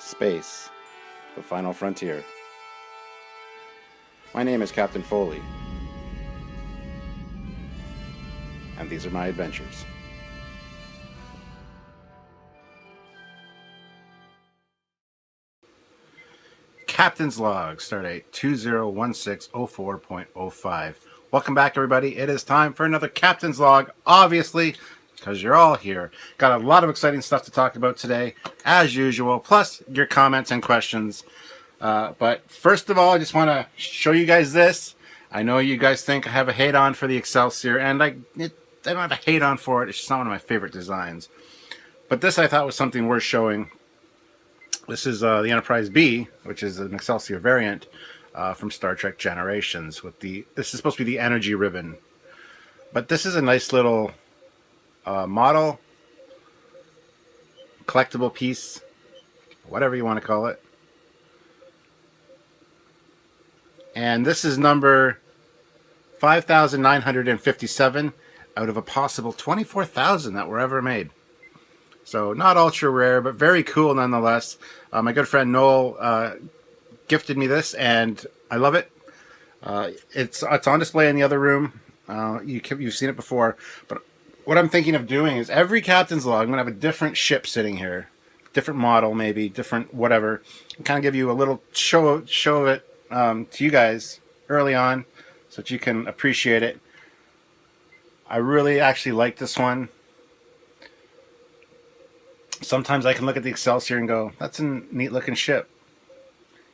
Space, the final frontier. My name is Captain Foley, and these are my adventures. Captain's Log, Stardate 201604.05. Welcome back, everybody. It is time for another Captain's Log, obviously, because you're all here. Got a lot of exciting stuff to talk about today, as usual, plus your comments and questions. But first of all, I just want to show you guys this. I know you guys think I have a hate-on for the Excelsior, and I don't have a hate-on for it. It's just not one of my favorite designs. But this I thought was something worth showing. This is the Enterprise B, which is an Excelsior variant from Star Trek Generations. This is supposed to be the energy ribbon. But this is a nice little model, collectible piece, whatever you want to call it. And this is number 5,957 out of a possible 24,000 that were ever made. So not ultra rare, but very cool nonetheless. My good friend Noel gifted me this, and I love it. It's on display in the other room. You've seen it before, but what I'm thinking of doing is every Captain's Log, I'm going to have a different ship sitting here, different model maybe, different whatever, and kind of give you a little show of it to you guys early on so that you can appreciate it. I really actually like this one. Sometimes I can look at the Excelsior and go, that's a neat looking ship.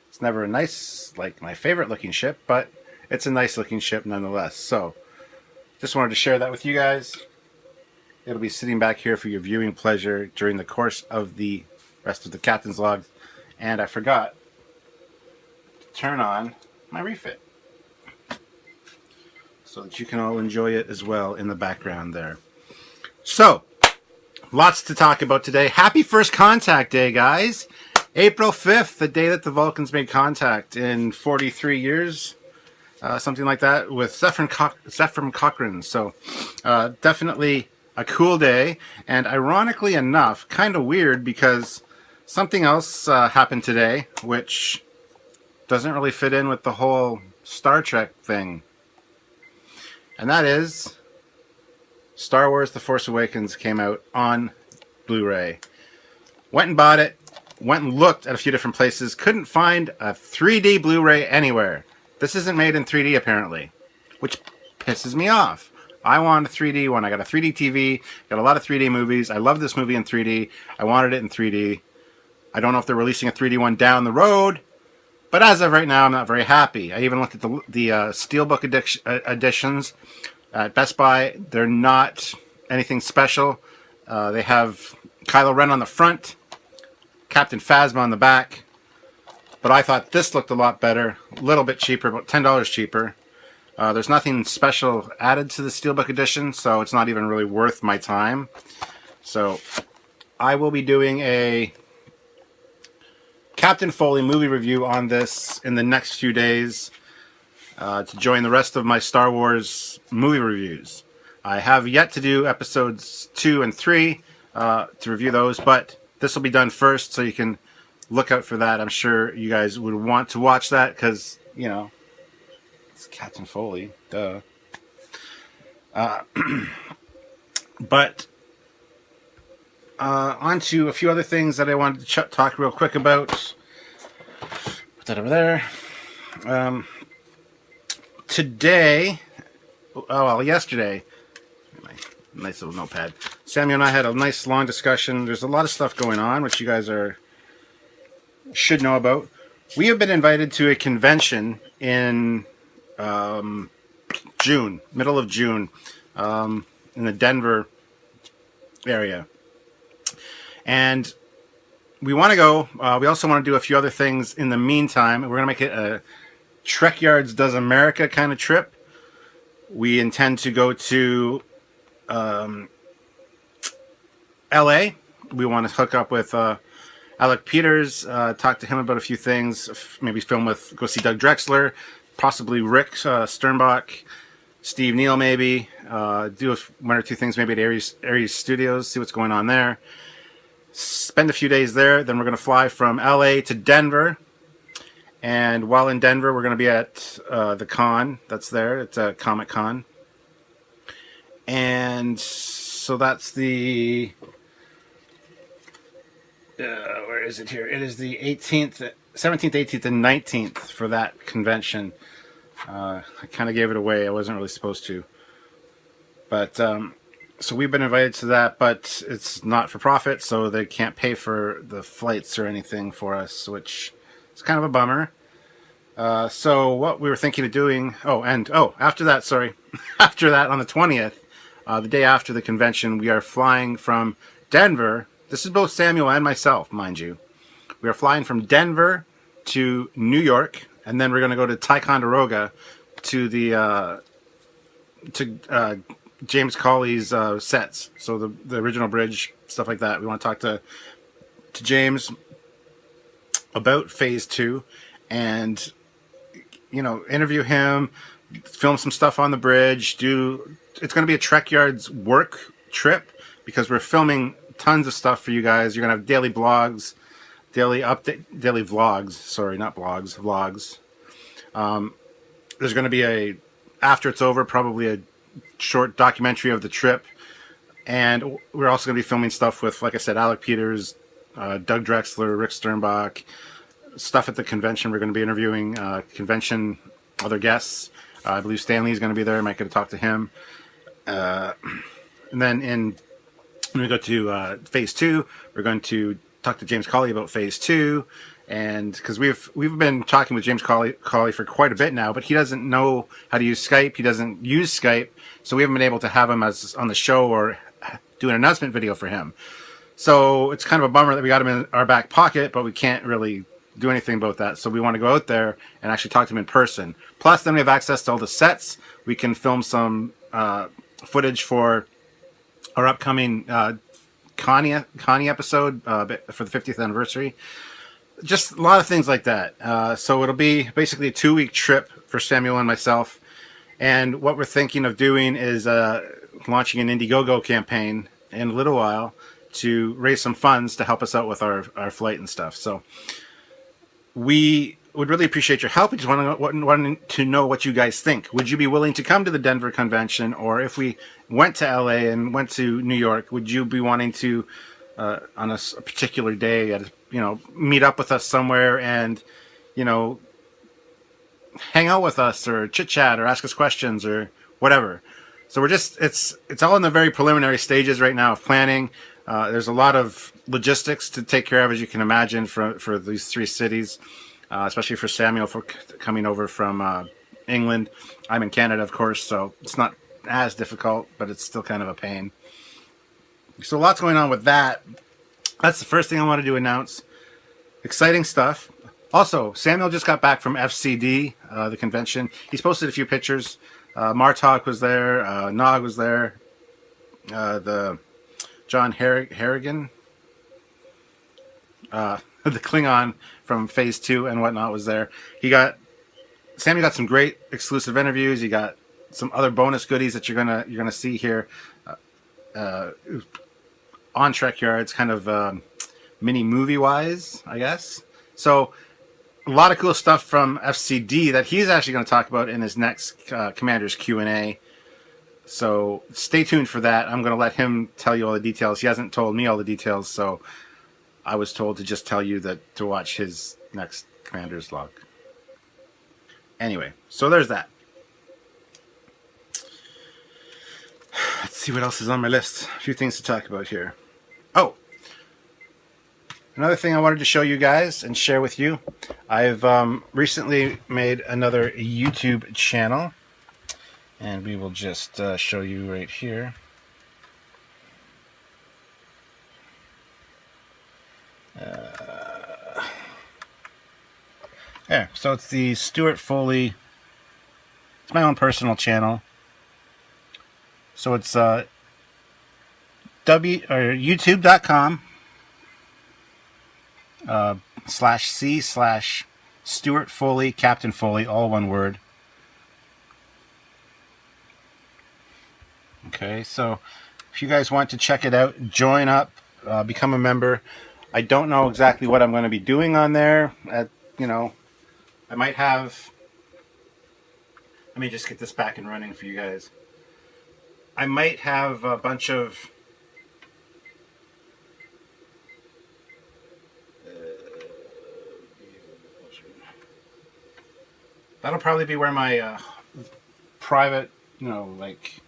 It's never a nice, like my favorite looking ship, but it's a nice looking ship nonetheless. So just wanted to share that with you guys. It'll be sitting back here for your viewing pleasure during the course of the rest of the Captain's Log. And I forgot to turn on my refit so that you can all enjoy it as well in the background there. So, lots to talk about today. Happy First Contact Day, guys. April 5th, the day that the Vulcans made contact in 43 years. Something like that with Zefram Cochrane. So, definitely a cool day. And ironically enough, kind of weird because something else happened today, which doesn't really fit in with the whole Star Trek thing. And that is Star Wars The Force Awakens came out on Blu-ray. Went and bought it. Went and looked at a few different places. Couldn't find a 3D Blu-ray anywhere. This isn't made in 3D apparently, which pisses me off. I want a 3D one. I got a 3D TV. Got a lot of 3D movies. I love this movie in 3D. I wanted it in 3D. I don't know if they're releasing a 3D one down the road, but as of right now, I'm not very happy. I even looked at the Steelbook editions at Best Buy. They're not anything special. They have Kylo Ren on the front, Captain Phasma on the back. But I thought this looked a lot better, a little bit cheaper, about $10 cheaper. There's nothing special added to the Steelbook edition, so it's not even really worth my time. So I will be doing a Captain Foley movie review on this in the next few days to join the rest of my Star Wars movie reviews. I have yet to do episodes 2 and 3 to review those, but this will be done first, so you can look out for that. I'm sure you guys would want to watch that because, you know, it's Captain Foley, duh. But on to a few other things that I wanted to talk real quick about. Put that over there. Yesterday, my nice little notepad. Samuel and I had a nice long discussion. There's a lot of stuff going on, which you guys should know about. We have been invited to a convention in June, middle of June, in the Denver area. And we want to go. We also want to do a few other things in the meantime. We're going to make it a Trekyards Does America kind of trip. We intend to go to LA. We want to hook up with Alec Peters, talk to him about a few things, maybe go see Doug Drexler, possibly Rick Sternbach, Steve Neal maybe, do one or two things maybe at Aries Studios, see what's going on there. spend a few days there. Then we're going to fly from LA to Denver. And while in Denver, we're going to be at the con that's there. It's a Comic Con. And so that's the... where is it here? It is the 18th, 17th, 18th, and 19th for that convention. I kind of gave it away. I wasn't really supposed to. But, so we've been invited to that, but it's not for profit, so they can't pay for the flights or anything for us, which is kind of a bummer. So what we were thinking of doing... after that, sorry. After that, on the 20th, the day after the convention, we are flying from Denver. This is both Samuel and myself, mind you. We are flying from Denver to New York, and then we're going to go to Ticonderoga to the James Cawley's sets. So the original bridge, stuff like that. We want to talk to James about Phase 2 and, you know, interview him, film some stuff on the bridge. It's going to be a Trekyards work trip because we're filming tons of stuff for you guys. You're going to have daily vlogs. Sorry, not blogs, vlogs. There's going to be after it's over, probably a short documentary of the trip. And we're also going to be filming stuff with, like I said, Alec Peters, Doug Drexler, Rick Sternbach, stuff at the convention. We're going to be interviewing convention other guests. I believe Stanley's going to be there. I might get to talk to him. And then when we go to Phase 2, we're going to talk to James Cawley about Phase 2. And because we've been talking with James Cawley for quite a bit now, but he doesn't know how to use Skype. He doesn't use Skype. So we haven't been able to have him as on the show or do an announcement video for him. So it's kind of a bummer that we got him in our back pocket, but we can't really do anything about that. So we want to go out there and actually talk to him in person. Plus, then we have access to all the sets. We can film some footage for our upcoming Connie episode for the 50th anniversary. Just a lot of things like that. So it'll be basically a 2-week trip for Samuel and myself. And what we're thinking of doing is launching an Indiegogo campaign in a little while to raise some funds to help us out with our flight and stuff. So we would really appreciate your help. We just want to know what you guys think. Would you be willing to come to the Denver convention? Or if we went to LA and went to New York, would you be wanting to, on a particular day, meet up with us somewhere and, hang out with us or chit-chat or ask us questions or whatever? So we're just, it's all in the very preliminary stages right now of planning. There's a lot of logistics to take care of, as you can imagine, for these 3 cities, especially for Samuel for coming over from England. I'm in Canada, of course, so it's not as difficult, but it's still kind of a pain. So lots going on with that. That's the first thing I wanted to announce. Exciting stuff. Also, Samuel just got back from FCD, the convention. He's posted a few pictures. Martok was there. Nog was there. The John Harrigan, the Klingon from Phase 2 and whatnot was there. Sammy got some great exclusive interviews. You got some other bonus goodies that you're gonna see here on Trekyards, kind of mini movie wise, I guess. So a lot of cool stuff from FCD that he's actually going to talk about in his next Commander's Q&A. So stay tuned for that. I'm going to let him tell you all the details. He hasn't told me all the details, so I was told to just tell you that to watch his next Commander's log. Anyway, so there's that. Let's see what else is on my list. A few things to talk about here. Oh, another thing I wanted to show you guys and share with you. I've recently made another YouTube channel. And we will just show you right here. There. So it's the Stuart Foley. It's my own personal channel. So it's youtube.com /C/Stuart Foley, Captain Foley, all one word. Okay, so if you guys want to check it out, join up become a member. I don't know exactly what I'm going to be doing on there. I might have. Let me just get this back and running for you guys. I might have a bunch of. That'll probably be where my private, like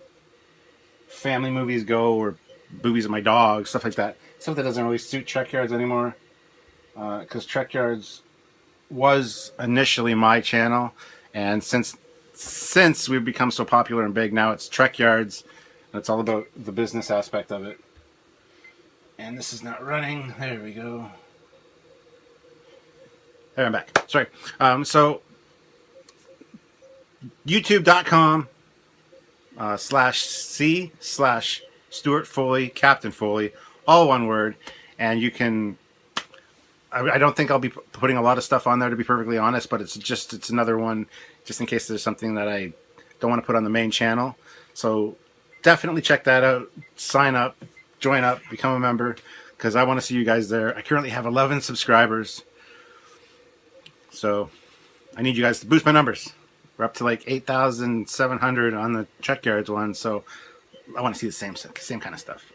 family movies go, or movies of my dog, stuff like that. Stuff that doesn't really suit Trekyards anymore, because Trekyards was initially my channel, and since we've become so popular and big, now it's Trekyards, and it's all about the business aspect of it. And this is not running. There we go. There, I'm back. Sorry. So youtube.com /C/Stuart Foley, Captain Foley, all one word. And you can, I don't think I'll be putting a lot of stuff on there, to be perfectly honest, but it's another one just in case there's something that I don't want to put on the main channel. So definitely check that out. Sign up, join up, become a member, because I want to see you guys there. I currently have 11 subscribers. So I need you guys to boost my numbers. We're up to like 8,700 on the Trekyards one, so I want to see the same kind of stuff.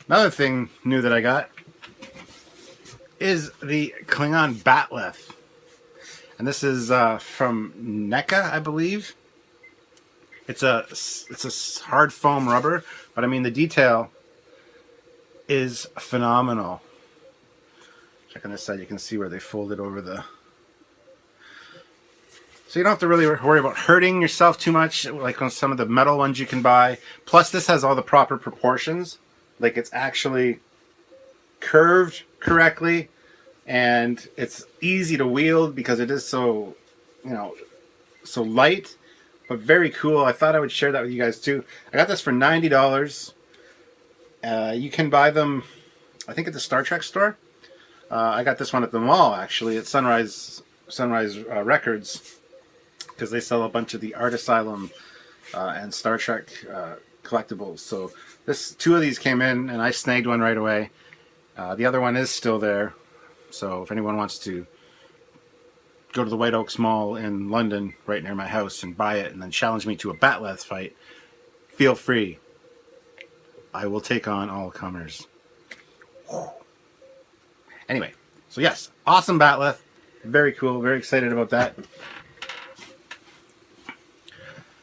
Another thing new that I got is the Klingon Batleth. And this is from NECA, I believe. It's a hard foam rubber, but I mean the detail is phenomenal. Check on this side, you can see where they folded over the... So you don't have to really worry about hurting yourself too much, like on some of the metal ones you can buy. Plus, this has all the proper proportions. Like, it's actually curved correctly, and it's easy to wield because it is so, so light, but very cool. I thought I would share that with you guys too. I got this for $90. You can buy them, I think, at the Star Trek store. I got this one at the mall, actually, at Sunrise Records, because they sell a bunch of the Art Asylum and Star Trek collectibles. So two of these came in, and I snagged one right away. The other one is still there. So if anyone wants to go to the White Oaks Mall in London, right near my house, and buy it, and then challenge me to a Batleth fight, feel free. I will take on all comers. Anyway, so yes, awesome Batleth. Very cool. Very excited about that.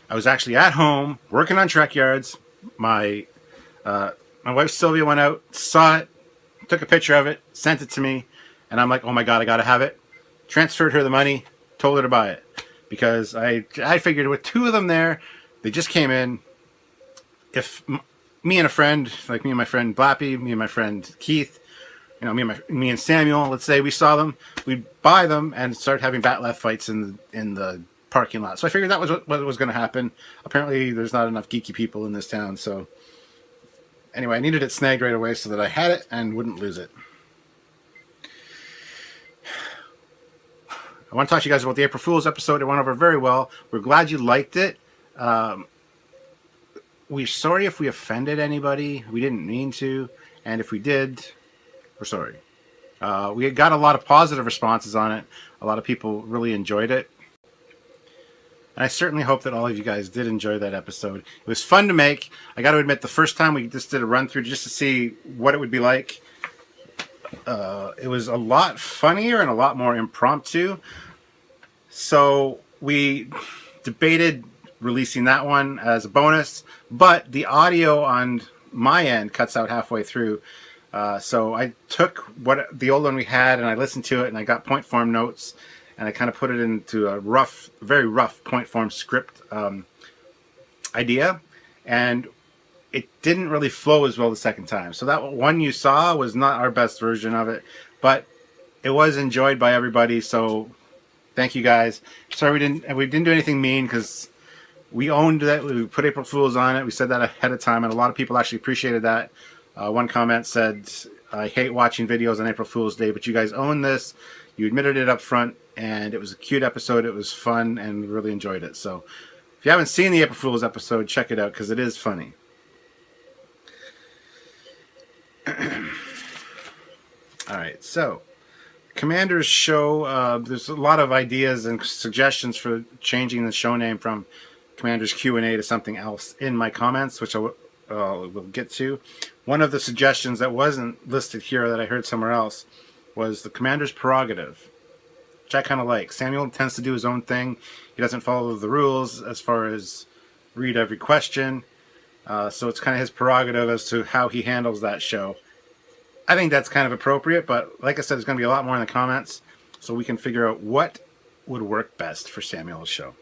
I was actually at home working on Trekyards. My wife Sylvia went out, saw it, took a picture of it, sent it to me, and I'm like, oh my god, I gotta have it. Transferred her the money, told her to buy it, because I figured with two of them there, they just came in. If me and a friend, like me and my friend Blappy, me and my friend Keith, me and Samuel, let's say we saw them, we'd buy them and start having Batleth fights in the parking lot. So I figured that was what was going to happen. Apparently there's not enough geeky people in this town, so anyway, I needed it snagged right away so that I had it and wouldn't lose it. I want to talk to you guys about the April Fool's episode. It went over very well. We're glad you liked it. We're sorry if we offended anybody. We didn't mean to, and if we did, we're sorry. We got a lot of positive responses on it. A lot of people really enjoyed it. And I certainly hope that all of you guys did enjoy that episode. It was fun to make. I got to admit, the first time we just did a run through just to see what it would be like, it was a lot funnier and a lot more impromptu. So we debated releasing that one as a bonus, but the audio on my end cuts out halfway through. So I took the old one we had and I listened to it, and I got point form notes, and I kind of put it into a very rough point form script idea, and it didn't really flow as well the second time. So that one you saw was not our best version of it, but it was enjoyed by everybody. So thank you guys. Sorry we didn't do anything mean, because we owned that. We put April Fools on it. We said that ahead of time, and a lot of people actually appreciated that. One comment said, I hate watching videos on April Fool's Day, but you guys own this. You admitted it up front, and it was a cute episode. It was fun, and really enjoyed it. So if you haven't seen the April Fool's episode, check it out, because it is funny. All right, so Commander's Show. There's a lot of ideas and suggestions for changing the show name from Commander's Q&A to something else in my comments, which I will get to. One of the suggestions that wasn't listed here that I heard somewhere else was the Commander's Prerogative, which I kind of like. Samuel tends to do his own thing. He doesn't follow the rules as far as read every question. So it's kind of his prerogative as to how he handles that show. I think that's kind of appropriate, but like I said, there's going to be a lot more in the comments, so we can figure out what would work best for Samuel's show.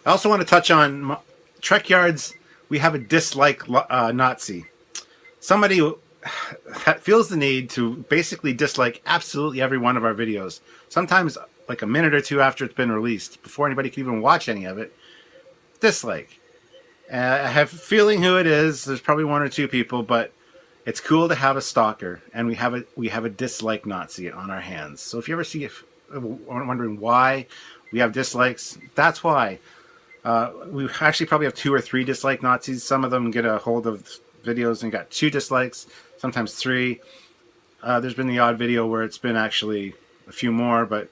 I also want to touch on Trekyards. We have a dislike Nazi. Somebody feels the need to basically dislike absolutely every one of our videos. Sometimes like a minute or two after it's been released, before anybody can even watch any of it. Dislike. I have a feeling who it is. There's probably one or two people, but it's cool to have a stalker, and we have a dislike Nazi on our hands. So if you ever see, wondering why we have dislikes, that's why. We actually probably have 2 or 3 dislike Nazis. Some of them get a hold of videos and got 2 dislikes, sometimes 3. There's been the odd video where it's been actually a few more, but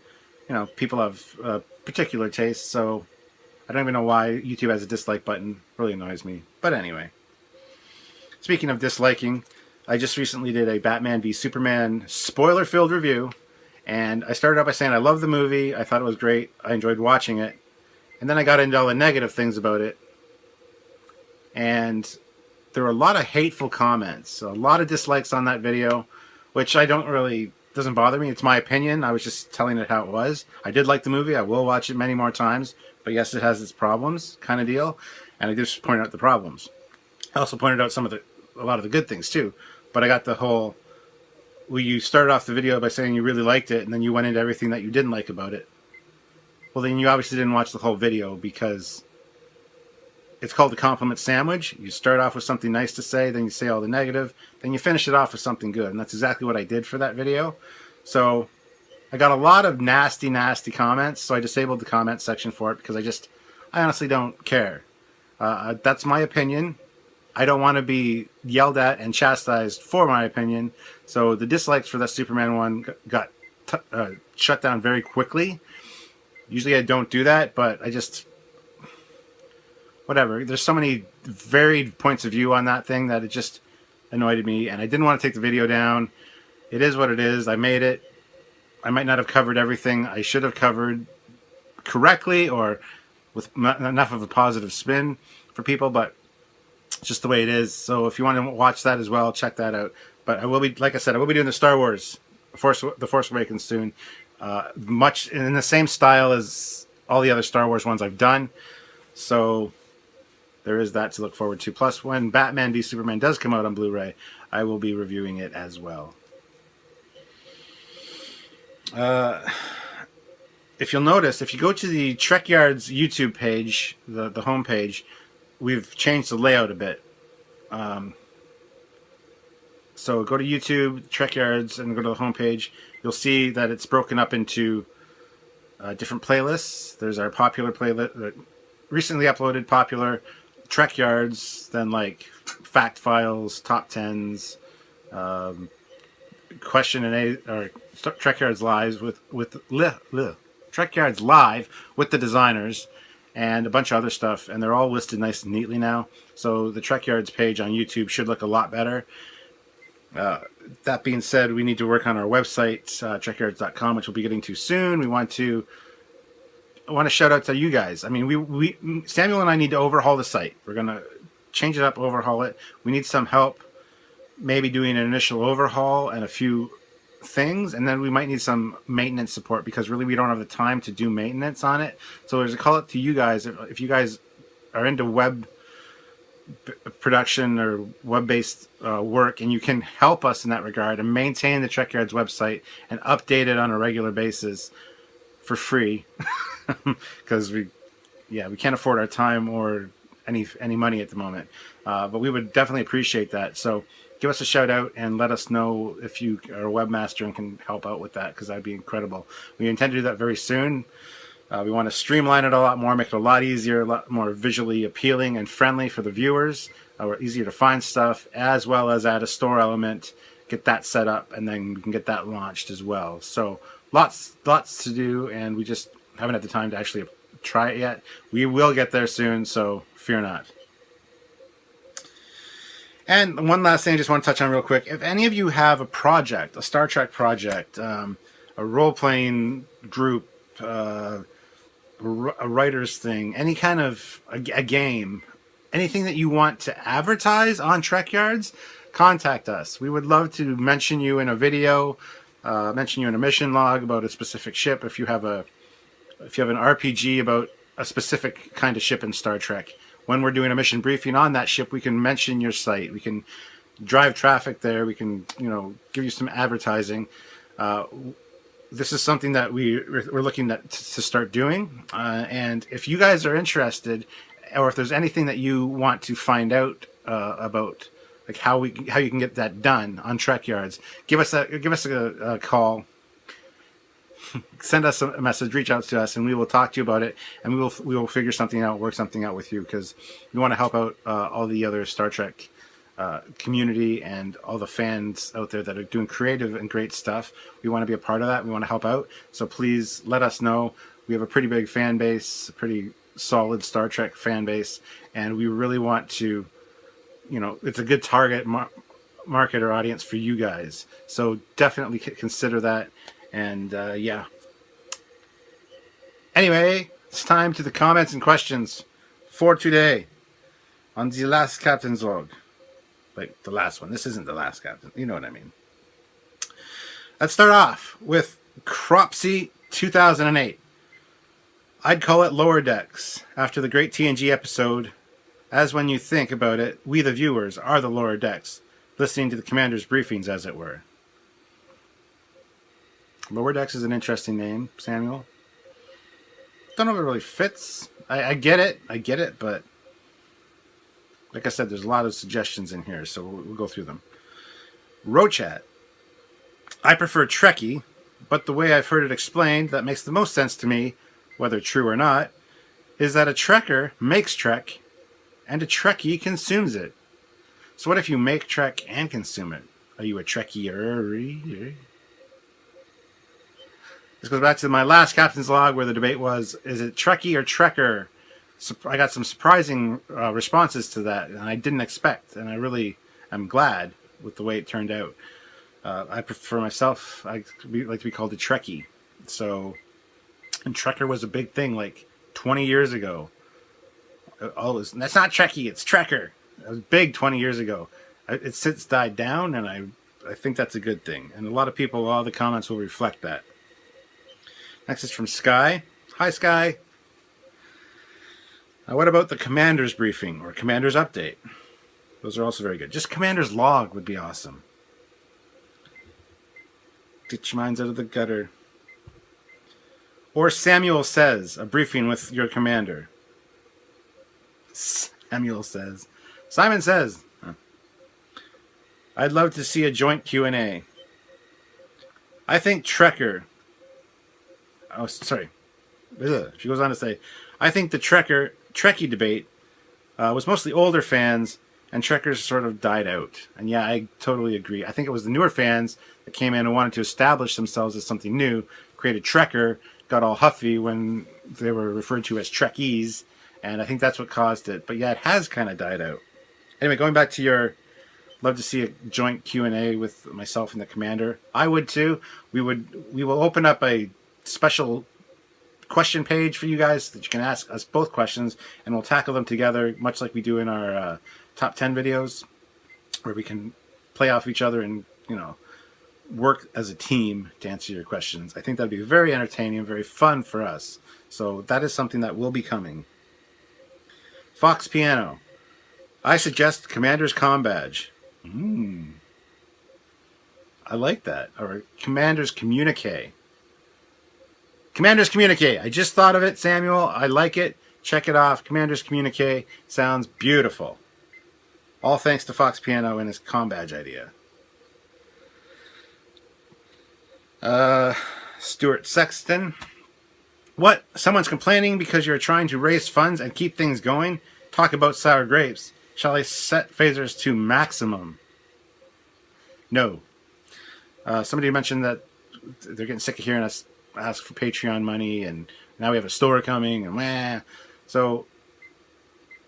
you know, people have particular tastes, so I don't even know why YouTube has a dislike button. It really annoys me. But anyway, speaking of disliking, I just recently did a Batman v Superman spoiler-filled review, and I started out by saying I love the movie, I thought it was great, I enjoyed watching it, and then I got into all the negative things about it, and there were a lot of hateful comments, a lot of dislikes on that video, which doesn't bother me. It's my opinion. I was just telling it how it was. I did like the movie. I will watch it many more times, but yes, it has its problems, kind of deal, and I just pointed out the problems. I also pointed out a lot of the good things too. But I got the whole, well, you started off the video by saying you really liked it, and then you went into everything that you didn't like about it. Well, then you obviously didn't watch the whole video, because it's called the compliment sandwich. You start off with something nice to say, then you say all the negative, then you finish it off with something good. And that's exactly what I did for that video. So I got a lot of nasty, nasty comments, so I disabled the comment section for it, because I honestly don't care. That's my opinion. I don't want to be yelled at and chastised for my opinion. So the dislikes for that Superman one got shut down very quickly. Usually I don't do that, but whatever. There's so many varied points of view on that thing that it just annoyed me, and I didn't want to take the video down. It is what it is. I made it. I might not have covered everything I should have covered correctly or with enough of a positive spin for people, but it's just the way it is. So if you want to watch that as well, check that out. But I will be, like I said, I will be doing the Star Wars, The Force Awakens soon. Much in the same style as all the other Star Wars ones I've done. So there is that to look forward to. Plus, when Batman v Superman does come out on Blu-ray, I will be reviewing it as well. If you'll notice, if you go to the Trekyards YouTube page, the home page, we've changed the layout a bit. So go to YouTube, Trekyards, and go to the home page. You'll see that it's broken up into different playlists. There's our popular playlist, recently uploaded popular, Trekyards, then like fact files, top 10s, question and A, or Trekyards live Trekyards live with the designers, and a bunch of other stuff, and they're all listed nice and neatly now. So the Trekyards page on YouTube should look a lot better. That being said, we need to work on our website, trekyards.com, which we'll be getting to soon. I want to shout out to you guys. I mean, Samuel and I need to overhaul the site. We're going to change it up, overhaul it. We need some help, maybe doing an initial overhaul and a few things, and then we might need some maintenance support, because really we don't have the time to do maintenance on it. So there's a call out to you guys. If you guys are into web production or web-based work, and you can help us in that regard and maintain the Trekyards website and update it on a regular basis for free, because we can't afford our time or any money at the moment, but we would definitely appreciate that. So give us a shout out and let us know if you are a webmaster and can help out with that, because that'd be incredible. We intend to do that very soon. We want to streamline it a lot more, make it a lot easier, a lot more visually appealing and friendly for the viewers, or easier to find stuff, as well as add a store element get that set up, and then we can get that launched as well. So lots to do, and we just haven't had the time to actually try it yet. We will get there soon, so fear not. And one last thing I just want to touch on real quick. If any of you have a project, a Star Trek project, a role-playing group, a writer's thing, any kind of a game, anything that you want to advertise on Trekyards, contact us. We would love to mention you in a video, mention you in a mission log about a specific ship. If you have an RPG about a specific kind of ship in Star Trek, when we're doing a mission briefing on that ship, we can mention your site. We can drive traffic there. We can, give you some advertising. This is something that we're looking to start doing. And if you guys are interested, or if there's anything that you want to find out about, like how you can get that done on Trekyards, give us a call. Send us a message, reach out to us, and we will talk to you about it, and we will figure something out, work something out with you, because we want to help out all the other Star Trek community and all the fans out there that are doing creative and great stuff. We want to be a part of that. We want to help out. So please let us know. We have a pretty big fan base, a pretty solid Star Trek fan base, and we really want to, it's a good target market or audience for you guys. So definitely consider that. And yeah. Anyway, it's time to the comments and questions for today on the last Captain's Log. Like the last one. This isn't the last Captain. You know what I mean. Let's start off with Cropsy 2008. I'd call it Lower Decks. After the great TNG episode, as when you think about it, we the viewers are the Lower Decks, listening to the commander's briefings, as it were. Lower Decks is an interesting name, Samuel. Don't know if it really fits. I get it, but like I said, there's a lot of suggestions in here, so we'll go through them. Rochat. I prefer Trekkie, but the way I've heard it explained that makes the most sense to me, whether true or not, is that a Trekker makes Trek, and a Trekkie consumes it. So what if you make Trek and consume it? Are you a Trekkie? This goes back to my last Captain's Log where the debate was, is it Trekkie or Trekker? I got some surprising responses to that, and I didn't expect, and I really am glad with the way it turned out. I prefer myself, I like to be called a Trekkie. So, and Trekker was a big thing like 20 years ago. That's not Trekkie, it's Trekker. It was big 20 years ago. It's since died down, and I think that's a good thing. And a lot of the comments will reflect that. Next is from Sky. Hi, Sky. What about the Commander's Briefing or Commander's Update? Those are also very good. Just Commander's Log would be awesome. Get your minds out of the gutter. Or Samuel Says, a briefing with your commander. Samuel Says. Simon Says. I'd love to see a joint Q&A. I think Trekker... Oh, sorry. She goes on to say, I think the Trekkie debate was mostly older fans, and Trekkers sort of died out. And yeah, I totally agree. I think it was the newer fans that came in and wanted to establish themselves as something new, created Trekker, got all huffy when they were referred to as Trekkies, and I think that's what caused it. But yeah, it has kind of died out. Anyway, going back to your love to see a joint Q&A with myself and the commander. I would too. We will open up a special question page for you guys that you can ask us both questions, and we'll tackle them together, much like we do in our top 10 videos, where we can play off each other and work as a team to answer your questions. I think that'd be very entertaining and very fun for us. So that is something that will be coming. Fox Piano. I suggest Commander's Comm Badge. I like that. Or Commander's Communique. Commander's Communique. I just thought of it, Samuel. I like it. Check it off. Commander's Communique sounds beautiful. All thanks to Fox Piano and his comm badge idea. Stuart Sexton. What? Someone's complaining because you're trying to raise funds and keep things going? Talk about sour grapes. Shall I set phasers to maximum? No. Somebody mentioned that they're getting sick of hearing us ask for Patreon money, and now we have a store coming, and meh. So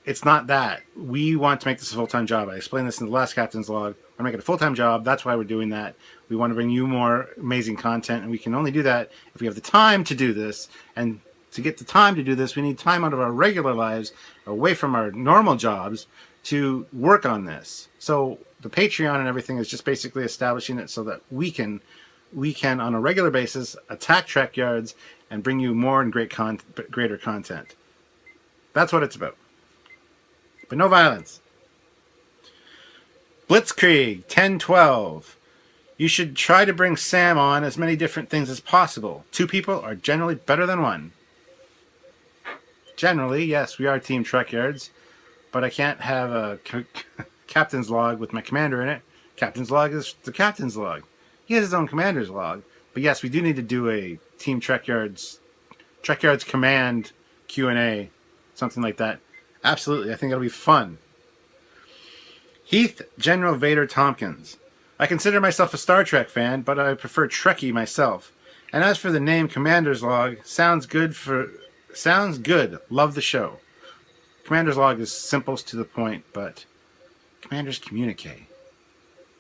it's not that. We want to make this a full-time job. I explained this in the last Captain's Log. We're making it a full-time job. That's why we're doing that. We want to bring you more amazing content, and we can only do that if we have the time to do this. And to get the time to do this, we need time out of our regular lives, away from our normal jobs, to work on this. So the Patreon and everything is just basically establishing it so that we can on a regular basis attack Trekyards and bring you more and greater content. That's what it's about. But no violence. Blitzkrieg 1012. You should try to bring Sam on as many different things as possible. 2 people are generally better than 1. Generally, yes, we are Team Trekyards, but I can't have a Captain's Log with my commander in it. Captain's Log is the Captain's Log. He has his own Commander's Log. But yes, we do need to do a Team Trekyards Command Q&A, something like that. Absolutely, I think it'll be fun. Heath General Vader Tompkins. I consider myself a Star Trek fan, but I prefer Trekkie myself. And as for the name Commander's Log, sounds good. Love the show. Commander's Log is simple to the point, but Commander's Communique.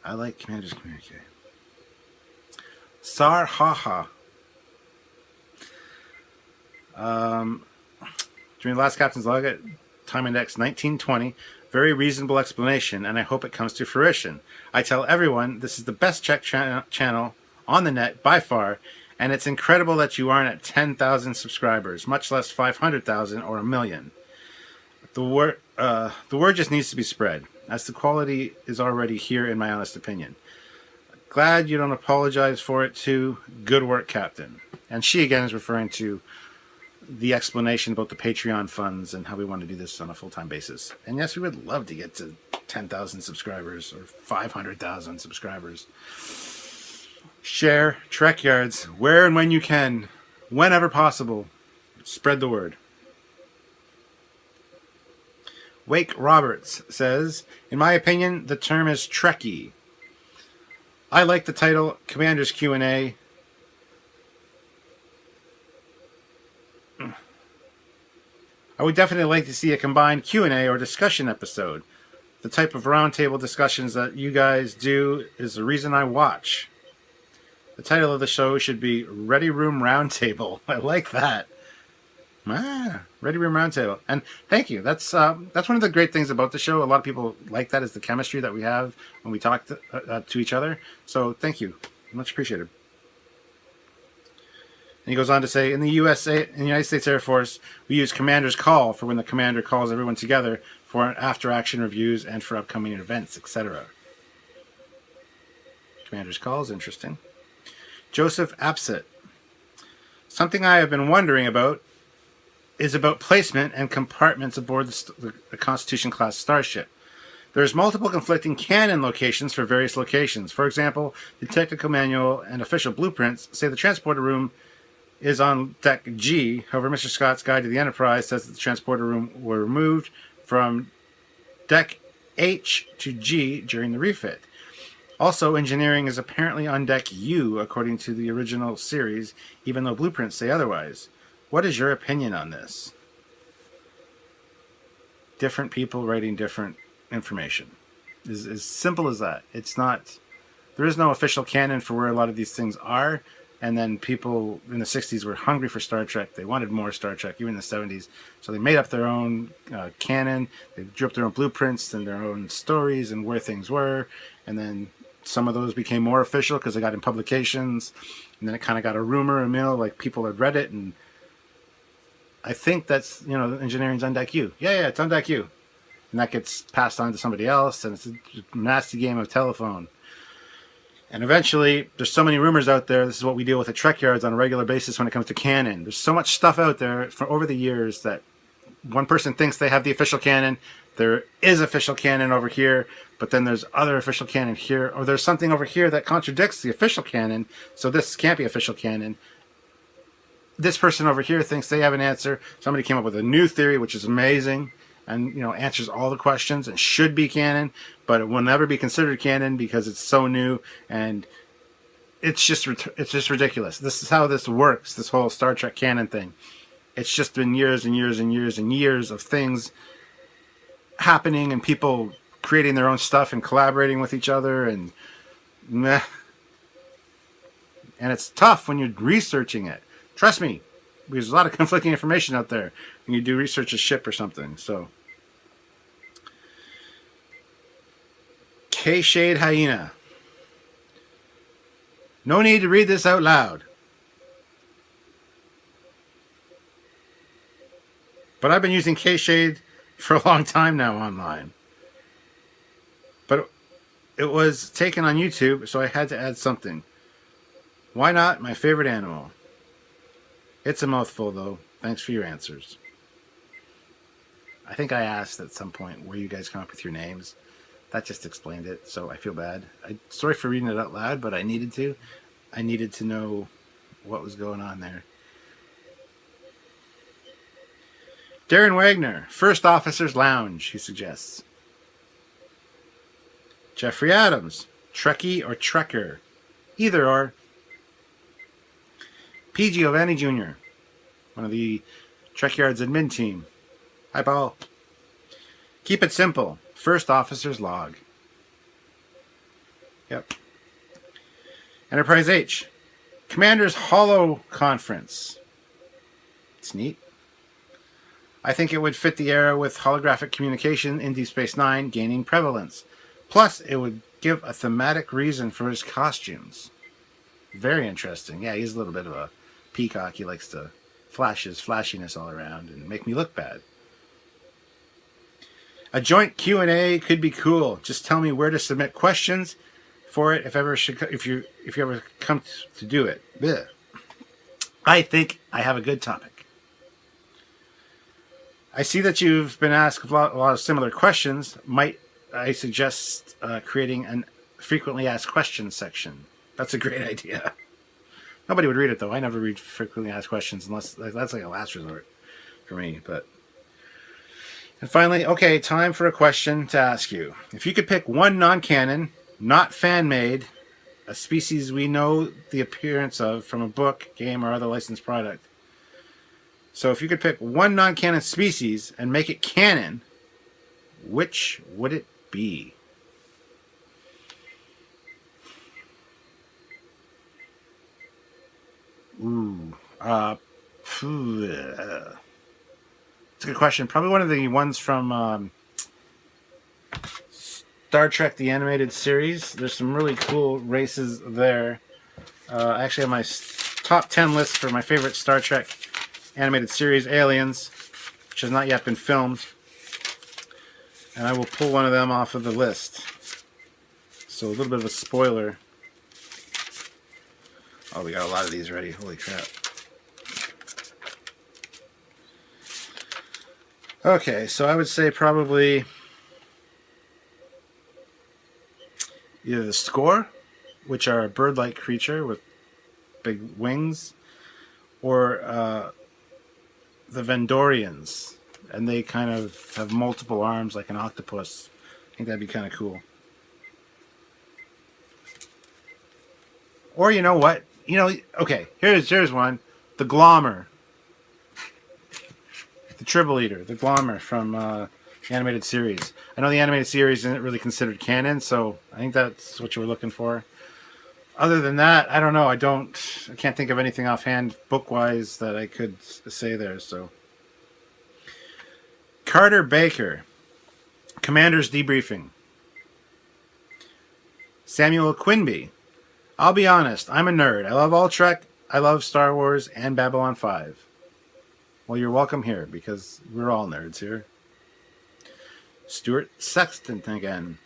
I like Commander's Communique. Sar Haha. During the last Captain's Log at Time Index 1920, very reasonable explanation, and I hope it comes to fruition. I tell everyone this is the best Czech channel on the net by far, and it's incredible that you aren't at 10,000 subscribers, much less 500,000 or 1 million. The word just needs to be spread, as the quality is already here, in my honest opinion. Glad you don't apologize for it too. Good work, Captain. And she again is referring to the explanation about the Patreon funds and how we want to do this on a full-time basis. And yes, we would love to get to 10,000 subscribers or 500,000 subscribers. Share Trekyards where and when you can, whenever possible. Spread the word. Wake Roberts says, in my opinion, the term is Trekkie. I like the title Commander's Q&A. I would definitely like to see a combined Q&A or discussion episode. The type of roundtable discussions that you guys do is the reason I watch. The title of the show should be Ready Room Roundtable. I like that. Ready Room Roundtable. And thank you. That's one of the great things about the show. A lot of people like that, is the chemistry that we have when we talk to each other. So thank you. Much appreciated. And he goes on to say, in the United States Air Force, we use Commander's Call for when the commander calls everyone together for after-action reviews and for upcoming events, etc. Commander's Call is interesting. Joseph Apsit. Something I have been wondering about is about placement and compartments aboard the Constitution-class starship. There's multiple conflicting canon locations for various locations. For example, the technical manual and official blueprints say the transporter room is on Deck G. However, Mr. Scott's Guide to the Enterprise says that the transporter room were removed from Deck H to G during the refit. Also, engineering is apparently on Deck U, according to the original series, even though blueprints say otherwise. What is your opinion on this? Different people writing different information. Is as simple as that. It's not. There is no official canon for where a lot of these things are. And then people in the 60s were hungry for Star Trek. They wanted more Star Trek, even in the 70s. So they made up their own canon. They drew up their own blueprints and their own stories and where things were. And then some of those became more official because they got in publications. And then it kind of got a rumor mill, like people had read it. And I think that's, engineering's on Deck U. Yeah, it's on Deck U. And that gets passed on to somebody else. And it's a nasty game of telephone. And eventually, there's so many rumors out there. This is what we deal with at Trekyards on a regular basis when it comes to canon. There's so much stuff out there for over the years that one person thinks they have the official canon. There is official canon over here, but then there's other official canon here. Or there's something over here that contradicts the official canon, so this can't be official canon. This person over here thinks they have an answer. Somebody came up with a new theory, which is amazing, and answers all the questions and should be canon, but it will never be considered canon because it's so new, and it's just ridiculous. This is how this works. This whole Star Trek canon thing. It's just been years and years and years and years of things happening and people creating their own stuff and collaborating with each other and meh. And it's tough when you're researching it. Trust me, because there's a lot of conflicting information out there when you do research a ship or something. So, K-Shade Hyena. No need to read this out loud. But I've been using K-Shade for a long time now online. But it was taken on YouTube, so I had to add something. Why not? My favorite animal. It's a mouthful, though. Thanks for your answers. I think I asked at some point where you guys come up with your names. That just explained it, so I feel bad. Sorry for reading it out loud, but I needed to. I needed to know what was going on there. Darren Wagner, First Officer's Lounge, he suggests. Jeffrey Adams, Trekkie or Trekker? Either or. P. Giovanni Jr., one of the Trekyards admin team. Hi, Paul. Keep it simple. First Officer's Log. Yep. Enterprise H. Commander's Hollow Conference. It's neat. I think it would fit the era with holographic communication in Deep Space Nine gaining prevalence. Plus, it would give a thematic reason for his costumes. Very interesting. Yeah, he's a little bit of a peacock. He likes to flash his flashiness all around and make me look bad. A joint Q&A could be cool. Just tell me where to submit questions for it if you ever come to do it. Blech. I think I have a good topic. I see that you've been asked a lot of similar questions. Might I suggest creating a frequently asked questions section? That's a great idea. Nobody would read it, though. I never read frequently asked questions unless that's like a last resort for me. And finally, okay, time for a question to ask you. If you could pick one non-canon, not fan-made, a species we know the appearance of from a book, game, or other licensed product. So if you could pick one non-canon species and make it canon, which would it be? Ooh. It's a good question. Probably one of the ones from Star Trek, the animated series. There's some really cool races there. I actually have my top 10 list for my favorite Star Trek animated series, Aliens, which has not yet been filmed. And I will pull one of them off of the list. So a little bit of a spoiler. Oh, we got a lot of these ready. Holy crap. Okay, so I would say probably either the Score, which are a bird-like creature with big wings, or the Vendorians, and they kind of have multiple arms like an octopus. I think that'd be kind of cool. Or you know what? Okay, here's one. The Glommer. The Tribble Eater. The Glommer from the animated series. I know the animated series isn't really considered canon, so I think that's what you were looking for. Other than that, I don't know. I can't think of anything offhand book-wise that I could say there, so. Carter Baker. Commander's Debriefing. Samuel Quinby. I'll be honest, I'm a nerd. I love all Trek, I love Star Wars, and Babylon 5. Well, you're welcome here, because we're all nerds here. Stuart Sexton again.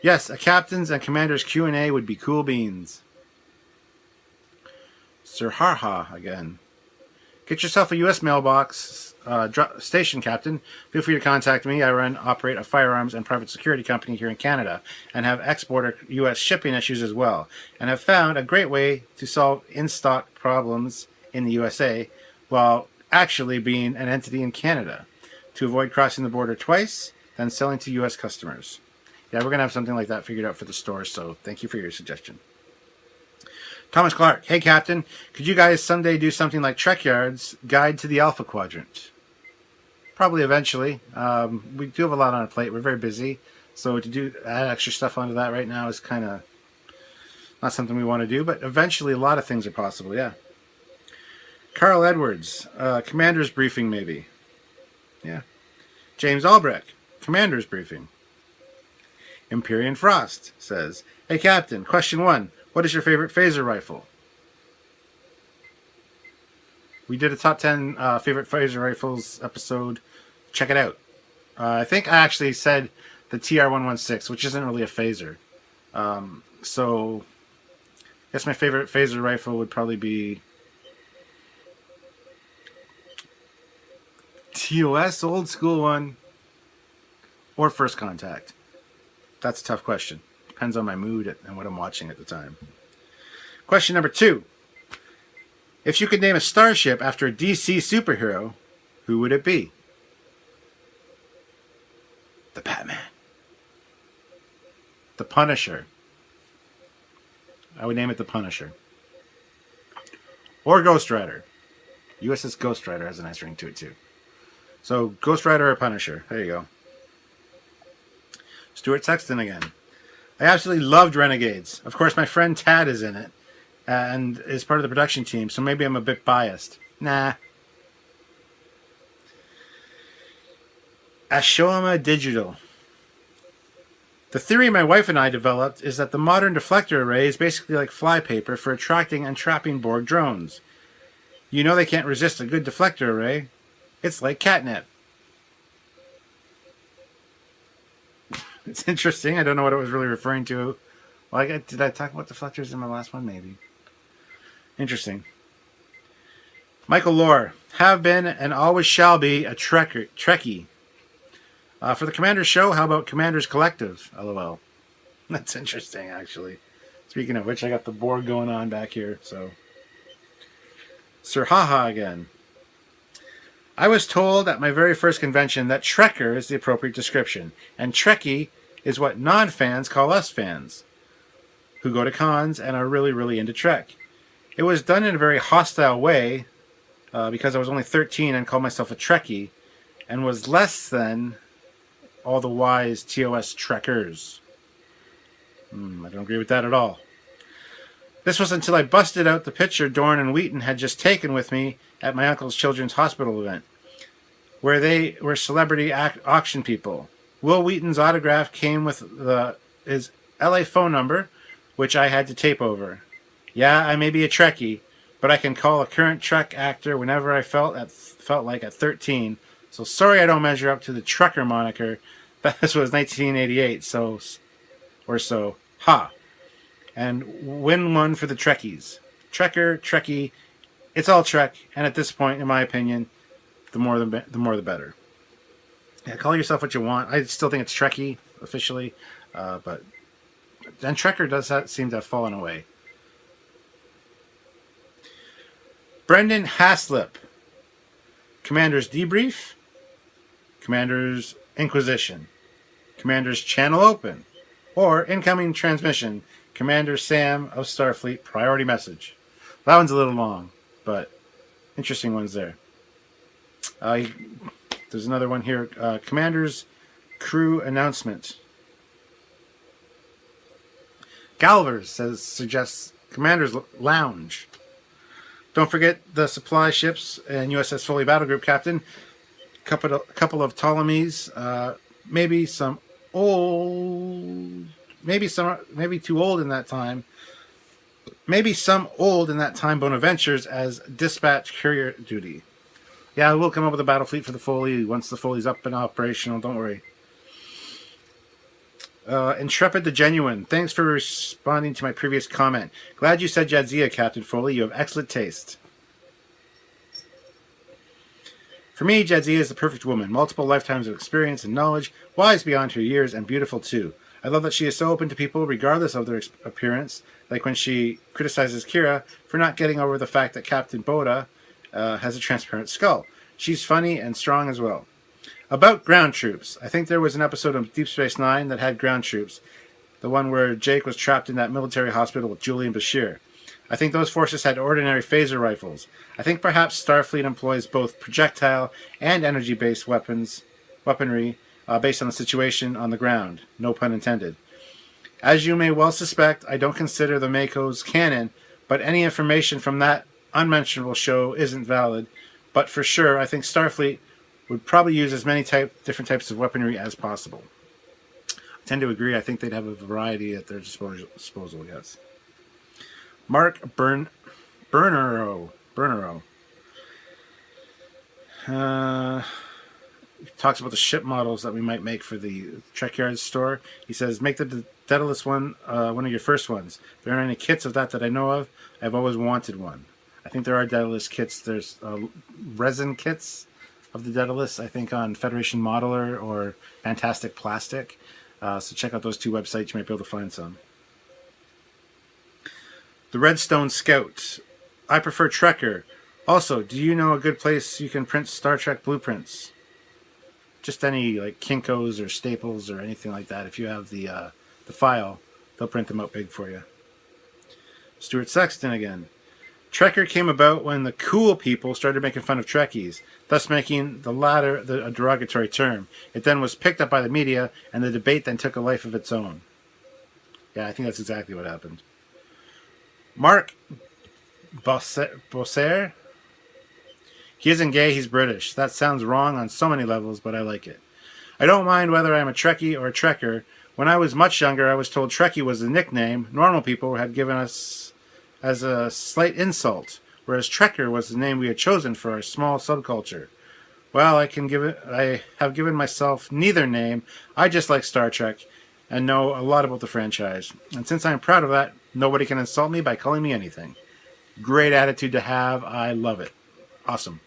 Yes, a captain's and commander's Q&A would be cool beans. Sir Harha again. Get yourself a U.S. mailbox station, Captain. Feel free to contact me. I operate a firearms and private security company here in Canada and have export U.S. shipping issues as well, and have found a great way to solve in-stock problems in the USA while actually being an entity in Canada to avoid crossing the border twice, then selling to U.S. customers. Yeah, we're going to have something like that figured out for the store, so thank you for your suggestion. Thomas Clark. Hey, Captain. Could you guys someday do something like Trekyards Guide to the Alpha Quadrant? Probably eventually. We do have a lot on our plate. We're very busy. So to add extra stuff onto that right now is kind of not something we want to do. But eventually a lot of things are possible, yeah. Carl Edwards. Commander's Briefing, maybe. Yeah. James Albrecht. Commander's Briefing. Empyrean Frost says, hey, Captain. Question 1. What is your favorite phaser rifle? We did a top 10 favorite phaser rifles episode. Check it out. I think I actually said the TR-116, which isn't really a phaser. So I guess my favorite phaser rifle would probably be TOS, old school one, or First Contact. That's a tough question. Depends on my mood and what I'm watching at the time. Question number 2. If you could name a starship after a DC superhero, who would it be? The Batman. The Punisher. I would name it the Punisher. Or Ghost Rider. USS Ghost Rider has a nice ring to it too. So Ghost Rider or Punisher. There you go. Stuart Sexton again. I absolutely loved Renegades. Of course, my friend Tad is in it and is part of the production team, so maybe I'm a bit biased. Nah. Ashoma Digital. The theory my wife and I developed is that the modern deflector array is basically like flypaper for attracting and trapping Borg drones. You know they can't resist a good deflector array. It's like catnip. It's interesting. I don't know what it was really referring to. Well, did I talk about deflectors in my last one? Maybe. Interesting. Michael Lohr. Have been and always shall be a Trekkie. For the Commander's show, how about Commander's Collective? LOL. That's interesting, actually. Speaking of which, I got the Borg going on back here, so. Sir Haha again. I was told at my very first convention that Trekker is the appropriate description, and Trekkie is what non-fans call us fans, who go to cons and are really, really into Trek. It was done in a very hostile way, because I was only 13 and called myself a Trekkie, and was less than all the wise TOS Trekkers. I don't agree with that at all. This was until I busted out the picture Dorn and Wheaton had just taken with me at my uncle's children's hospital event, where they were celebrity auction people. Will Wheaton's autograph came with his LA phone number, which I had to tape over. Yeah, I may be a Trekkie, but I can call a current Trek actor whenever I felt like at 13. So sorry I don't measure up to the Trekker moniker. This was 1988, so. Ha. And win one for the Trekkies. Trekker, Trekkie, it's all Trek, and at this point, in my opinion, the more the better. Yeah, call yourself what you want. I still think it's Trekkie, officially, but then Trekker does seem to have fallen away. Brendan Haslip. Commander's Debrief. Commander's Inquisition. Commander's Channel Open. Or Incoming Transmission. Commander Sam of Starfleet Priority Message. That one's a little long, but interesting ones there. There's another one here. Commander's Crew Announcement. Galvers suggests Commander's Lounge. Don't forget the supply ships and USS Foley Battle Group Captain. Couple of Ptolemies. Maybe some old. Maybe too old in that time. Maybe some old in that time Bonaventures as dispatch courier duty. Yeah, we'll come up with a battle fleet for the Foley once the Foley's up and operational. Don't worry. Intrepid the Genuine. Thanks for responding to my previous comment. Glad you said Jadzia, Captain Foley. You have excellent taste. For me, Jadzia is the perfect woman. Multiple lifetimes of experience and knowledge, wise beyond her years, and beautiful too. I love that she is so open to people regardless of their appearance, like when she criticizes Kira for not getting over the fact that Captain Boda has a transparent skull. She's funny and strong as well. About ground troops. I think there was an episode of Deep Space Nine that had ground troops. The one where Jake was trapped in that military hospital with Julian Bashir. I think those forces had ordinary phaser rifles. I think perhaps Starfleet employs both projectile and energy-based weaponry based on the situation on the ground. No pun intended. As you may well suspect, I don't consider the Mako's canon, but any information from that unmentionable show isn't valid. But for sure, I think Starfleet would probably use as many different types of weaponry as possible. I tend to agree. I think they'd have a variety at their disposal, yes. Mark Bernero talks about the ship models that we might make for the Trekyards store. He says, make the Daedalus one one of your first ones. If there aren't any kits of that I know of, I've always wanted one. I think there are Daedalus kits. There's resin kits of the Daedalus, I think, on Federation Modeler or Fantastic Plastic. So check out those two websites. You might be able to find some. The Redstone Scout. I prefer Trekker. Also, do you know a good place you can print Star Trek blueprints? Just any like Kinko's or Staples or anything like that. If you have the file, they'll print them out big for you. Stuart Sexton again. Trekker came about when the cool people started making fun of Trekkies, thus making the latter a derogatory term. It then was picked up by the media, and the debate then took a life of its own. Yeah, I think that's exactly what happened. Mark Bosser. He isn't gay, he's British. That sounds wrong on so many levels, but I like it. I don't mind whether I'm a Trekkie or a Trekker. When I was much younger, I was told Trekkie was the nickname normal people had given us as a slight insult, whereas Trekker was the name we had chosen for our small subculture. Well, I have given myself neither name. I just like Star Trek and know a lot about the franchise. And since I'm proud of that, nobody can insult me by calling me anything. Great attitude to have. I love it. Awesome.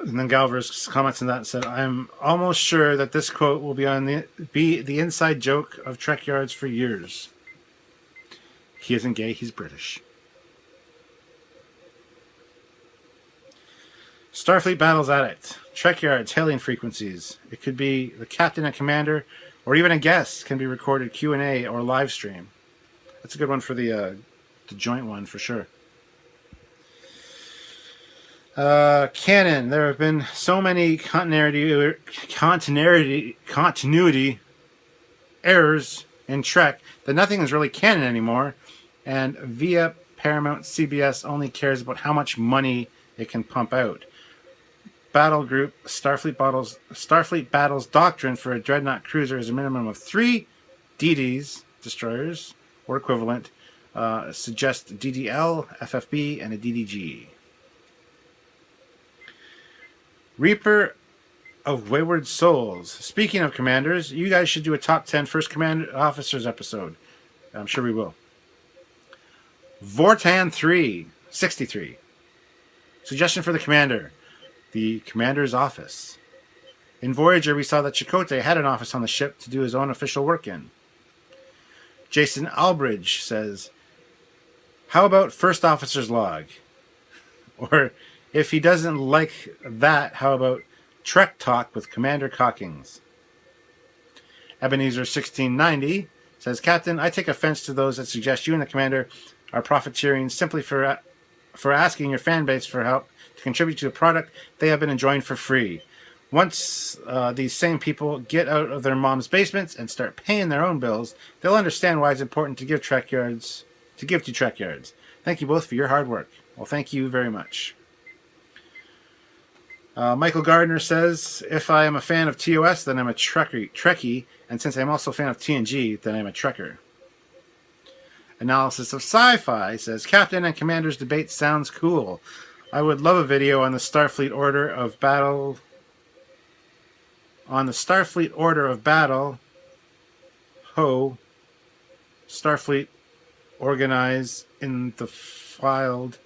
And then Galvers comments on that and said, I'm almost sure that this quote will be the inside joke of Trekyards for years. He isn't gay, he's British. Starfleet Battles Addict. Trekyards hailing frequencies. It could be the captain and commander, or even a guest can be recorded Q&A or live stream. That's a good one for the joint one for sure. Canon. There have been so many continuity errors in Trek that nothing is really canon anymore, and via Paramount CBS only cares about how much money it can pump out. Battle Group Starfleet Battles Doctrine for a Dreadnought cruiser is a minimum of 3 DDs, destroyers, or equivalent. Suggest DDL, FFB, and a DDG. Reaper of Wayward Souls. Speaking of commanders, you guys should do a top 10 first command officers episode. I'm sure we will. Vortan 3, 63. Suggestion for the commander. The commander's office. In Voyager, we saw that Chakotay had an office on the ship to do his own official work in. Jason Albridge says, how about first officer's log? Or if he doesn't like that, how about Trek Talk with Commander Cockings? Ebenezer 1690 says, Captain, I take offense to those that suggest you and the commander are profiteering simply for asking your fan base for help to contribute to a product they have been enjoying for free. Once these same people get out of their mom's basements and start paying their own bills, they'll understand why it's important to give to Trekyards. Thank you both for your hard work. Well, thank you very much. Michael Gardner says, if I am a fan of TOS, then I'm a Trekkie, and since I'm also a fan of TNG, then I'm a Trekker. Analysis of Sci-Fi says, Captain and Commander's debate sounds cool. I would love a video on the Starfleet Order of Battle. Starfleet organized in the filed.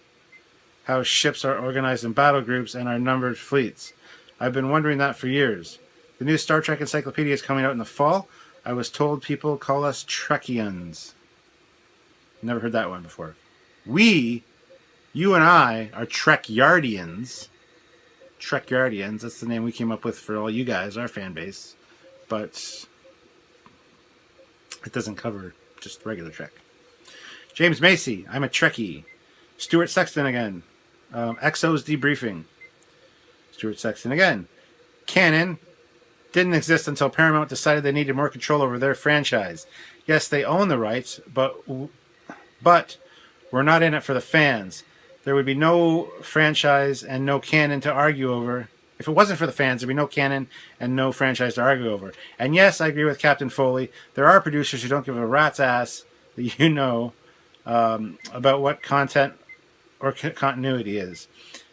How ships are organized in battle groups and are numbered fleets. I've been wondering that for years. The new Star Trek Encyclopedia is coming out in the fall. I was told people call us Trekkians. Never heard that one before. You and I, are Trekyardians. Trekyardians, that's the name we came up with for all you guys, our fan base. But It doesn't cover just regular Trek. James Macy, I'm a Trekkie. Stuart Sexton again. XO's debriefing. Stuart Sexton again. Canon didn't exist until Paramount decided they needed more control over their franchise. Yes, they own the rights, but we're not in it for the fans. There would be no franchise and no canon to argue over. If it wasn't for the fans, there'd be no canon and no franchise to argue over. And yes, I agree with Captain Foley. There are producers who don't give a rat's ass that you know about what content or continuity is.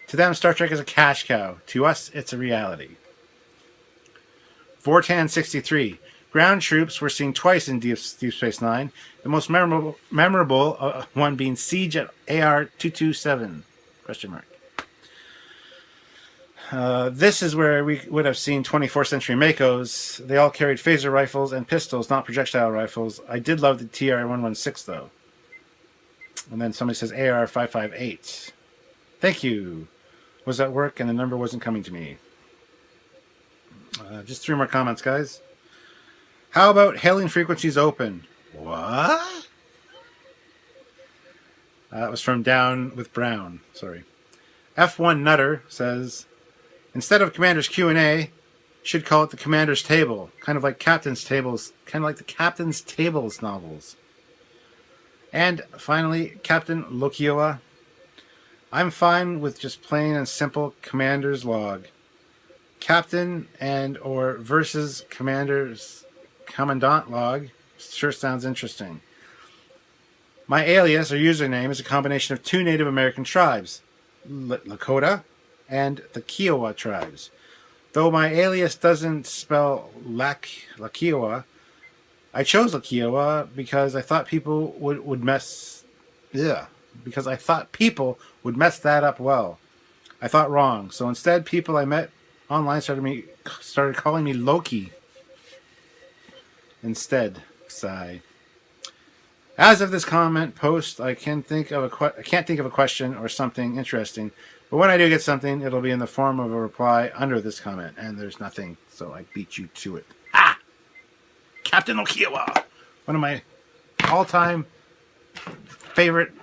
To them, Star Trek is a cash cow. To us, it's a reality. Vortan63. Ground troops were seen twice in Deep Space Nine. The most memorable one being Siege at AR-227? Question mark. This is where we would have seen 24th century Makos. They all carried phaser rifles and pistols, not projectile rifles. I did love the TR-116 though. And then somebody says AR-558. Thank you. Was at work and the number wasn't coming to me. Just 3 more comments, guys. How about hailing frequencies open? What? That was from Down with Brown. Sorry. F1 Nutter says, instead of Commander's Q&A, should call it the Commander's Table. Kind of like Captain's Tables. Kind of like the Captain's Tables novels. And finally, Captain Lokioa. I'm fine with just plain and simple Commander's Log. Captain and or versus Commander's Commandant Log sure sounds interesting. My alias or username is a combination of 2 Native American tribes, Lakota and the Kiowa tribes. Though my alias doesn't spell Lakiowa, I chose Lakiowa because I thought people would mess that up well. I thought wrong. So instead, people I met online started calling me Loki. Instead, sigh. As of this comment post, I can't think of a question or something interesting. But when I do get something, it'll be in the form of a reply under this comment. And there's nothing, so I beat you to it. Ah! Captain Okiowa! One of my all-time favorite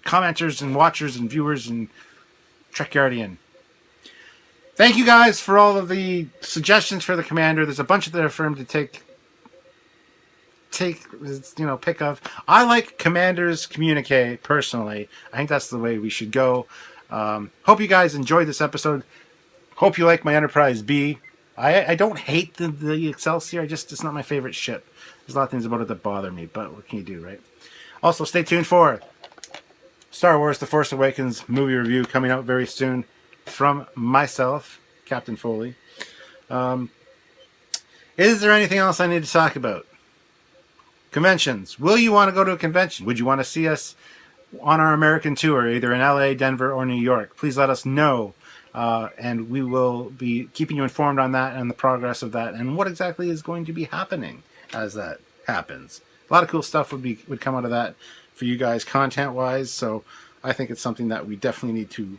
commenters and watchers and viewers and Trekyardian. Thank you guys for all of the suggestions for the Commander. There's a bunch of there for him to pick of. I like Commander's communique personally. I think that's the way we should go. Hope you guys enjoyed this episode. Hope you like my Enterprise B. I don't hate the Excelsior. It's not my favorite ship. There's a lot of things about it that bother me, but what can you do, right? Also, stay tuned for Star Wars The Force Awakens movie review coming out very soon from myself, Captain Foley. Is there anything else I need to talk about? Conventions. Will you want to go to a convention? Would you want to see us on our American tour, either in LA, Denver, or New York? Please let us know. And we will be keeping you informed on that and the progress of that and what exactly is going to be happening as that happens. A lot of cool stuff would come out of that for you guys content-wise, so I think it's something that we definitely need to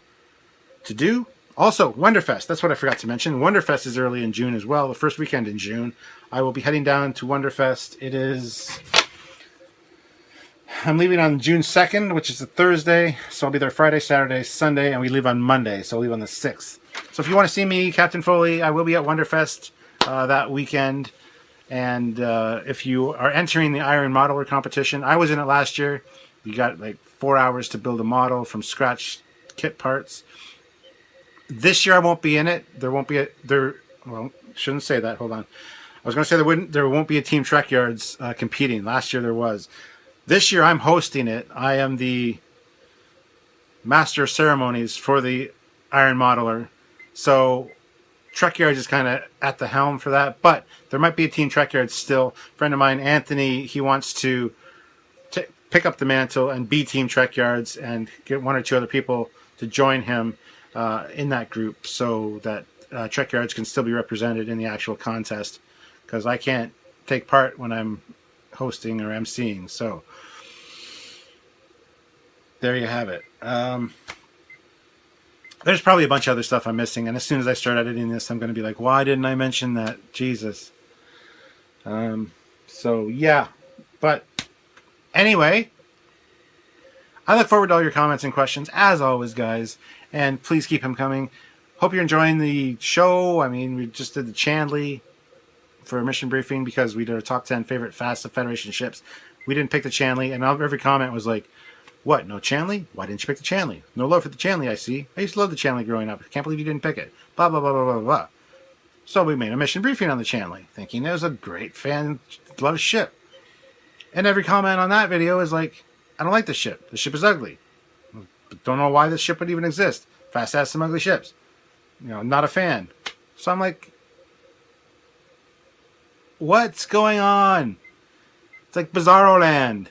do. Also, Wonderfest. That's what I forgot to mention. Wonderfest is early in June as well, the first weekend in June. I will be heading down to Wonderfest. I'm leaving on June 2nd, which is a Thursday, so I'll be there Friday, Saturday, Sunday, and we leave on Monday, so I'll leave on the 6th. So if you want to see me, Captain Foley, I will be at Wonderfest that weekend. And if you are entering the Iron Modeler competition, I was in it last year. You got like 4 hours to build a model from scratch kit parts. This year I won't be in it. Shouldn't say that. Hold on. I was going to say there won't be a Team Trekyards competing. Last year there was. This year I'm hosting it. I am the master of ceremonies for the Iron Modeler. So Trekyards is kind of at the helm for that. But there might be a Team Trekyards still. A friend of mine, Anthony, he wants to pick up the mantle and be Team Trekyards and get 1 or 2 other people to join him in that group so that Trekyards can still be represented in the actual contest. Because I can't take part when I'm hosting or emceeing. So there you have it. There's probably a bunch of other stuff I'm missing, and as soon as I start editing this, I'm going to be like, why didn't I mention that? Jesus. So yeah, But anyway, I look forward to all your comments and questions, as always, guys. And please keep them coming. Hope you're enjoying the show. I mean, we just did the Chandley for a mission briefing because we did our top 10 favorite fast Federation ships. We didn't pick the Chandley, and every comment was like, what, no Chandley? Why didn't you pick the Chandley? No love for the Chandley, I see. I used to love the Chandley growing up. I can't believe you didn't pick it. Blah, blah, blah, blah, blah, blah. So we made a mission briefing on the Chandley, thinking it was a great fan, love ship. And every comment on that video is like, I don't like this ship. The ship is ugly. Don't know why this ship would even exist. Fast has some ugly ships. You know, not a fan. So I'm like, what's going on? It's like Bizarro Land.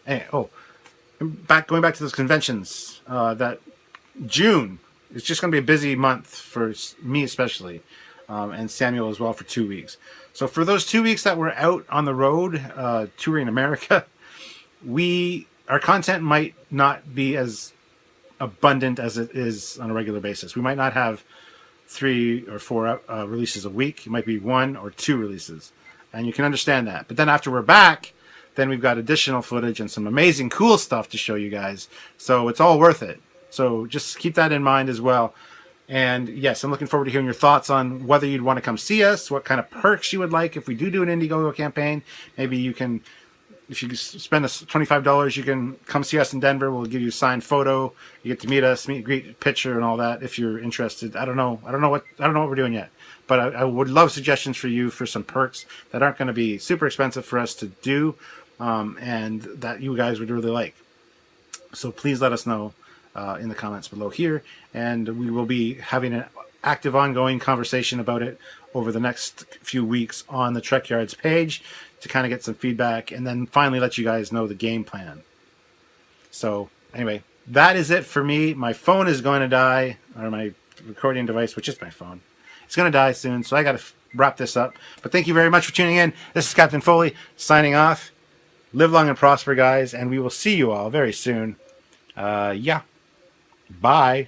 Hey, going back to those conventions. That June is just going to be a busy month for me especially, and Samuel as well for 2 weeks. So for those 2 weeks that we're out on the road touring America, our content might not be as abundant as it is on a regular basis. We might not have 3 or 4 releases a week. It might be 1 or 2 releases, and you can understand that. But then after we're back, then we've got additional footage and some amazing cool stuff to show you guys. So it's all worth it. So just keep that in mind as well. And yes, I'm looking forward to hearing your thoughts on whether you'd want to come see us, what kind of perks you would like if we do an Indiegogo campaign. Maybe you can, if you spend us $25, you can come see us in Denver. We'll give you a signed photo. You get to meet us, meet, greet, picture, and all that if you're interested. I don't know what we're doing yet, but I would love suggestions for you for some perks that aren't going to be super expensive for us to do, and that you guys would really like. So please let us know in the comments below here, and we will be having an active ongoing conversation about it over the next few weeks on the Trekyards page to kind of get some feedback and then finally let you guys know the game plan. So anyway, that is it for me. My phone is going to die, or my recording device, which is my phone. It's going to die soon, so I got to wrap this up. But thank you very much for tuning in. This is Captain Foley signing off. Live long and prosper, guys, and we will see you all very soon. Yeah. Bye.